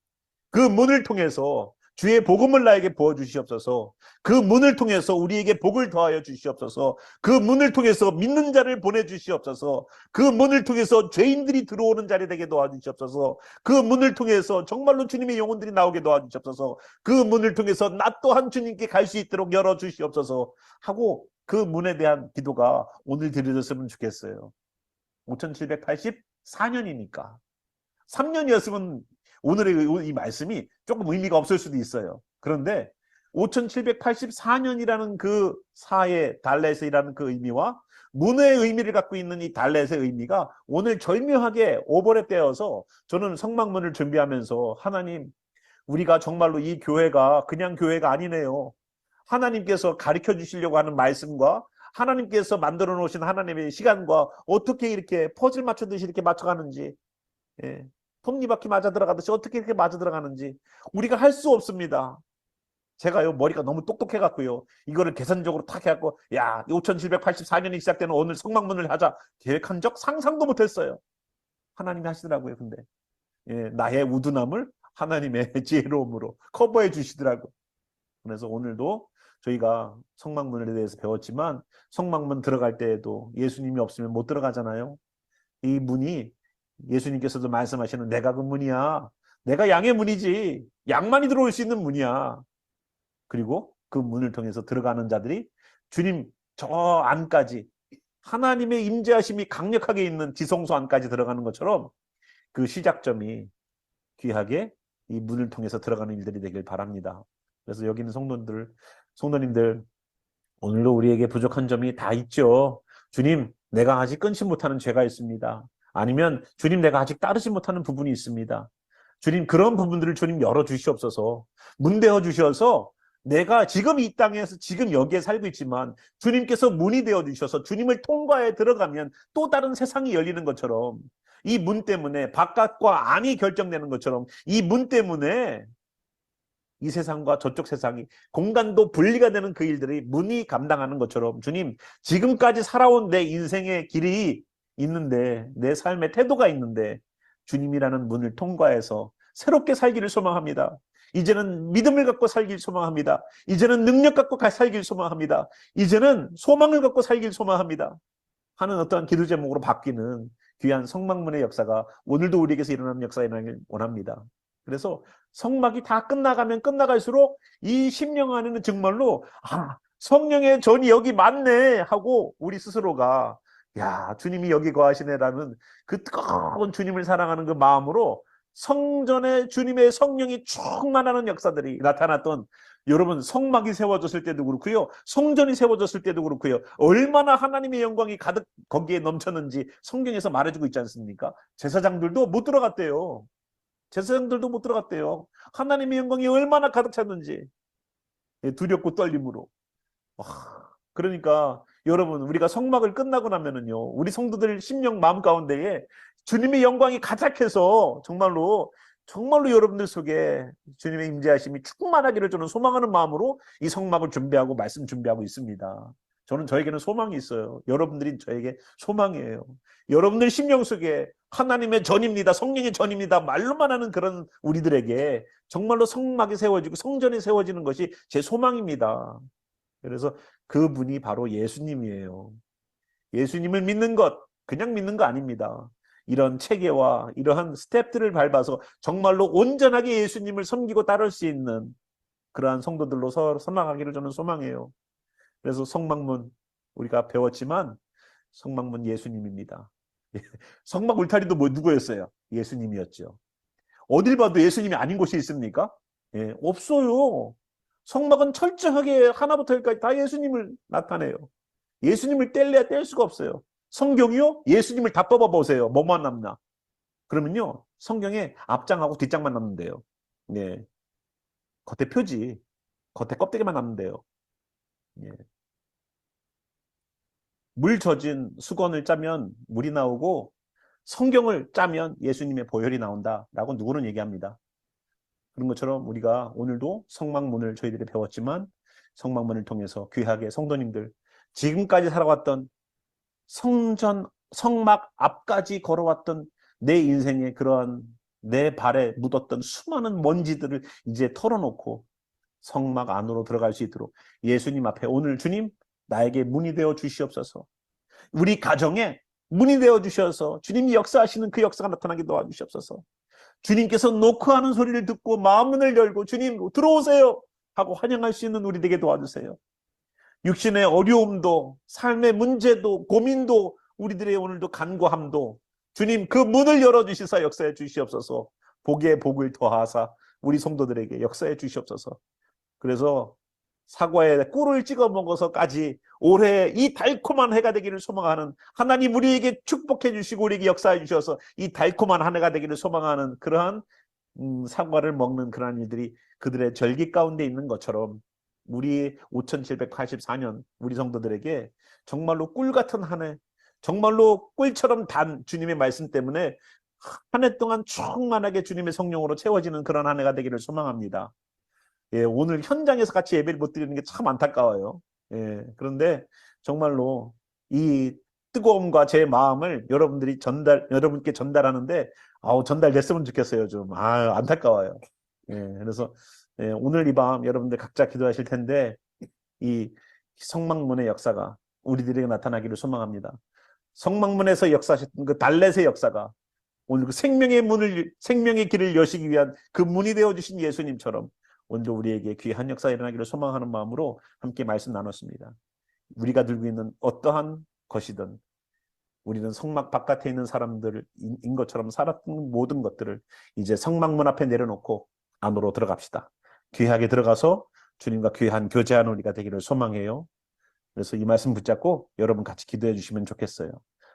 그 문을 통해서 주의 복음을 나에게 부어주시옵소서. 그 문을 통해서 우리에게 복을 더하여 주시옵소서. 그 문을 통해서 믿는 자를 보내주시옵소서. 그 문을 통해서 죄인들이 들어오는 자리 되게 도와주시옵소서. 그 문을 통해서 정말로 주님의 영혼들이 나오게 도와주시옵소서. 그 문을 통해서 나 또한 주님께 갈 수 있도록 열어주시옵소서 하고 그 문에 대한 기도가 오늘 드려졌으면 좋겠어요. 5784년이니까 3년이었으면 오늘의 이 말씀이 조금 의미가 없을 수도 있어요. 그런데 5784년이라는 그 사의 달렛이라는 그 의미와 문의 의미를 갖고 있는 이 달렛의 의미가 오늘 절묘하게 오버랩되어서 저는 성막문을 준비하면서 하나님, 우리가 정말로 이 교회가 그냥 교회가 아니네요. 하나님께서 가르쳐 주시려고 하는 말씀과 하나님께서 만들어 놓으신 하나님의 시간과 어떻게 이렇게 퍼즐 맞추듯이 이렇게 맞춰가는지, 예. 톱니바퀴 맞아 들어가듯이 어떻게 이렇게 맞아 들어가는지 우리가 할 수 없습니다. 제가요 머리가 너무 똑똑해 갖고요 이거를 계산적으로 탁 해갖고 야 5784년이 시작되는 오늘 성막문을 하자 계획한 적 상상도 못했어요. 하나님이 하시더라고요. 근데 예, 나의 우둔함을 하나님의 지혜로움으로 커버해 주시더라고요. 그래서 오늘도 저희가 성막문에 대해서 배웠지만 성막문 들어갈 때에도 예수님이 없으면 못 들어가잖아요. 이 문이 예수님께서도 말씀하시는 내가 그 문이야. 내가 양의 문이지. 양만이 들어올 수 있는 문이야. 그리고 그 문을 통해서 들어가는 자들이 주님 저 안까지 하나님의 임재하심이 강력하게 있는 지성소 안까지 들어가는 것처럼 그 시작점이 귀하게 이 문을 통해서 들어가는 일들이 되길 바랍니다. 그래서 여기 있는 성도님들 오늘도 우리에게 부족한 점이 다 있죠. 주님, 내가 아직 끊지 못하는 죄가 있습니다. 아니면 주님, 내가 아직 따르지 못하는 부분이 있습니다. 주님, 그런 부분들을 주님 열어주시옵소서. 문대어 주셔서 내가 지금 이 땅에서 지금 여기에 살고 있지만 주님께서 문이 되어 주셔서 주님을 통과해 들어가면 또 다른 세상이 열리는 것처럼 이 문 때문에 바깥과 안이 결정되는 것처럼 이 문 때문에 이 세상과 저쪽 세상이 공간도 분리가 되는 그 일들이 문이 감당하는 것처럼 주님 지금까지 살아온 내 인생의 길이 있는데 내 삶의 태도가 있는데 주님이라는 문을 통과해서 새롭게 살기를 소망합니다. 이제는 믿음을 갖고 살길 소망합니다. 이제는 능력 갖고 살길 소망합니다. 이제는 소망을 갖고 살길 소망합니다. 하는 어떠한 기도 제목으로 바뀌는 귀한 성막문의 역사가 오늘도 우리에게서 일어나는 역사가 일어나길 원합니다. 그래서 성막이 다 끝나가면 끝나갈수록 이 심령 안에는 정말로 성령의 전이 여기 많네 하고 우리 스스로가 야 주님이 여기 거하시네라는 그 뜨거운 주님을 사랑하는 그 마음으로 성전에 주님의 성령이 충만하는 역사들이 나타났던 여러분 성막이 세워졌을 때도 그렇고요. 성전이 세워졌을 때도 그렇고요. 얼마나 하나님의 영광이 가득 거기에 넘쳤는지 성경에서 말해주고 있지 않습니까? 제사장들도 못 들어갔대요. 제사장들도 못 들어갔대요. 하나님의 영광이 얼마나 가득 찼는지 두렵고 떨림으로. 그러니까 여러분 우리가 성막을 끝나고 나면은요 우리 성도들 심령 마음 가운데에 주님의 영광이 가득해서 정말로 여러분들 속에 주님의 임재하심이 충만하기를 저는 소망하는 마음으로 이 성막을 준비하고 말씀 준비하고 있습니다. 저에게는 소망이 있어요. 여러분들이 저에게 소망이에요. 여러분들 심령 속에 하나님의 전입니다. 성령의 전입니다. 말로만 하는 그런 우리들에게 정말로 성막이 세워지고 성전이 세워지는 것이 제 소망입니다. 그래서 그분이 바로 예수님이에요. 예수님을 믿는 것, 그냥 믿는 거 아닙니다. 이런 체계와 이러한 스텝들을 밟아서 정말로 온전하게 예수님을 섬기고 따를 수 있는 그러한 성도들로 선망하기를 저는 소망해요. 그래서 성막문 우리가 배웠지만 성막문 예수님입니다. 성막 울타리도 누구였어요? 예수님이었죠. 어딜 봐도 예수님이 아닌 곳이 있습니까? 예, 없어요. 성막은 철저하게 하나부터 열까지 다 예수님을 나타내요. 예수님을 뗄래야 뗄 수가 없어요. 성경이요? 예수님을 다 뽑아보세요. 뭐만 남나? 그러면요, 성경에 앞장하고 뒷장만 남는데요. 예, 겉에 표지, 겉에 껍데기만 남는데요. 예. 물 젖은 수건을 짜면 물이 나오고 성경을 짜면 예수님의 보혈이 나온다라고 누구는 얘기합니다. 그런 것처럼 우리가 오늘도 성막문을 저희들이 배웠지만 성막문을 통해서 귀하게 성도님들 지금까지 살아왔던 성막 앞까지 걸어왔던 내 인생의 그러한 내 발에 묻었던 수많은 먼지들을 이제 털어놓고 성막 안으로 들어갈 수 있도록 예수님 앞에 오늘 주님 나에게 문이 되어 주시옵소서. 우리 가정에 문이 되어 주셔서 주님이 역사하시는 그 역사가 나타나게 도와주시옵소서. 주님께서 노크하는 소리를 듣고 마음문을 열고 주님 들어오세요 하고 환영할 수 있는 우리 되게 도와주세요. 육신의 어려움도 삶의 문제도 고민도 우리들의 오늘도 간구함도 주님 그 문을 열어주시사 역사해 주시옵소서. 복에 복을 더하사 우리 성도들에게 역사해 주시옵소서. 그래서 사과에 꿀을 찍어 먹어서까지 올해 이 달콤한 해가 되기를 소망하는 하나님 우리에게 축복해 주시고 우리에게 역사해 주셔서 이 달콤한 한 해가 되기를 소망하는 그러한 사과를 먹는 그러한 일들이 그들의 절기 가운데 있는 것처럼 우리 5784년 우리 성도들에게 정말로 꿀 같은 한 해, 정말로 꿀처럼 단 주님의 말씀 때문에 한 해 동안 충만하게 주님의 성령으로 채워지는 그런 한 해가 되기를 소망합니다. 예, 오늘 현장에서 같이 예배를 못 드리는 게 참 안타까워요. 예, 그런데 정말로 이 뜨거움과 제 마음을 여러분께 전달하는데, 전달됐으면 좋겠어요. 좀, 안타까워요. 예, 그래서, 예, 오늘 이 밤 여러분들 각자 기도하실 텐데, 이 성막문의 역사가 우리들에게 나타나기를 소망합니다. 성막문에서 역사하셨던 그 달렛의 역사가 오늘 그 생명의 길을 여시기 위한 그 문이 되어주신 예수님처럼 오늘도 우리에게 귀한 역사가 일어나기를 소망하는 마음으로 함께 말씀 나눴습니다. 우리가 들고 있는 어떠한 것이든 우리는 성막 바깥에 있는 사람들인 것처럼 살았던 모든 것들을 이제 성막문 앞에 내려놓고 안으로 들어갑시다. 귀하게 들어가서 주님과 귀한 교제하는 우리가 되기를 소망해요. 그래서 이 말씀 붙잡고 여러분 같이 기도해 주시면 좋겠어요.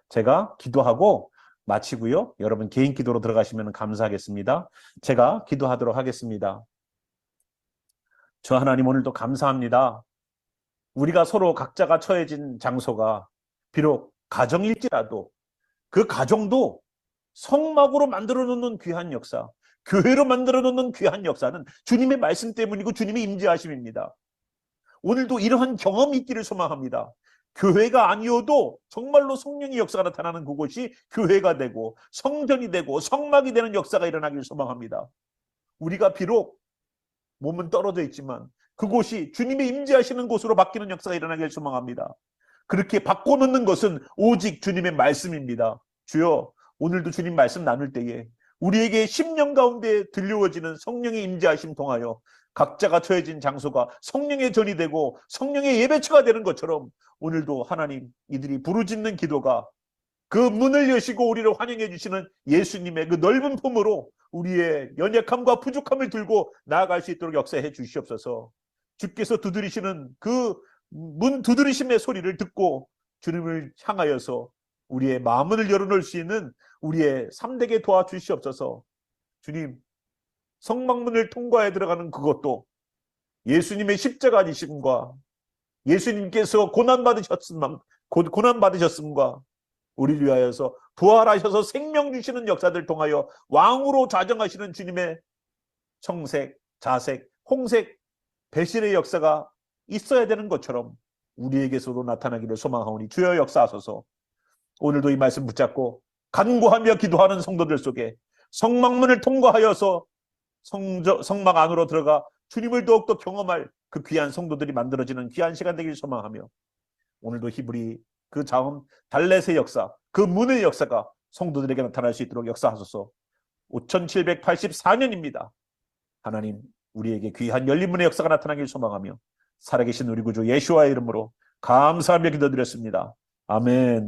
제가 기도하고 마치고요. 여러분 개인 기도로 들어가시면 감사하겠습니다. 제가 기도하도록 하겠습니다. 저 하나님 오늘도 감사합니다. 우리가 서로 각자가 처해진 장소가 비록 가정일지라도 그 가정도 성막으로 만들어 놓는 귀한 역사, 교회로 만들어 놓는 귀한 역사는 주님의 말씀 때문이고 주님의 임재하심입니다. 오늘도 이러한 경험이 있기를 소망합니다. 교회가 아니어도 정말로 성령의 역사가 나타나는 그곳이 교회가 되고 성전이 되고 성막이 되는 역사가 일어나기를 소망합니다. 우리가 비록 몸은 떨어져 있지만 그곳이 주님의 임재하시는 곳으로 바뀌는 역사가 일어나기를 소망합니다. 그렇게 바꿔놓는 것은 오직 주님의 말씀입니다. 주여, 오늘도 주님 말씀 나눌 때에 우리에게 10년 가운데 들려워지는 성령의 임재하심 통하여 각자가 처해진 장소가 성령의 전이 되고 성령의 예배처가 되는 것처럼 오늘도 하나님 이들이 부르짖는 기도가 그 문을 여시고 우리를 환영해 주시는 예수님의 그 넓은 품으로 우리의 연약함과 부족함을 들고 나아갈 수 있도록 역사해 주시옵소서. 주께서 두드리시는 그 문 두드리심의 소리를 듣고 주님을 향하여서 우리의 마음을 열어놓을 수 있는 우리의 삶되게 도와주시옵소서. 주님, 성막문을 통과해 들어가는 그것도 예수님의 십자가 지심과 예수님께서 고난받으셨음과 우리를 위하여서 부활하셔서 생명 주시는 역사들 통하여 왕으로 좌정하시는 주님의 청색, 자색, 홍색, 배신의 역사가 있어야 되는 것처럼 우리에게서도 나타나기를 소망하오니 주여 역사하소서. 오늘도 이 말씀 붙잡고 간구하며 기도하는 성도들 속에 성막문을 통과하여서 성막 안으로 들어가 주님을 더욱더 경험할 그 귀한 성도들이 만들어지는 귀한 시간 되기를 소망하며 오늘도 히브리 그 자음 달렛의 역사, 그 문의 역사가 성도들에게 나타날 수 있도록 역사하소서. 5784년입니다. 하나님, 우리에게 귀한 열린 문의 역사가 나타나길 소망하며 살아계신 우리 구주 예수와의 이름으로 감사하며 기도드렸습니다. 아멘.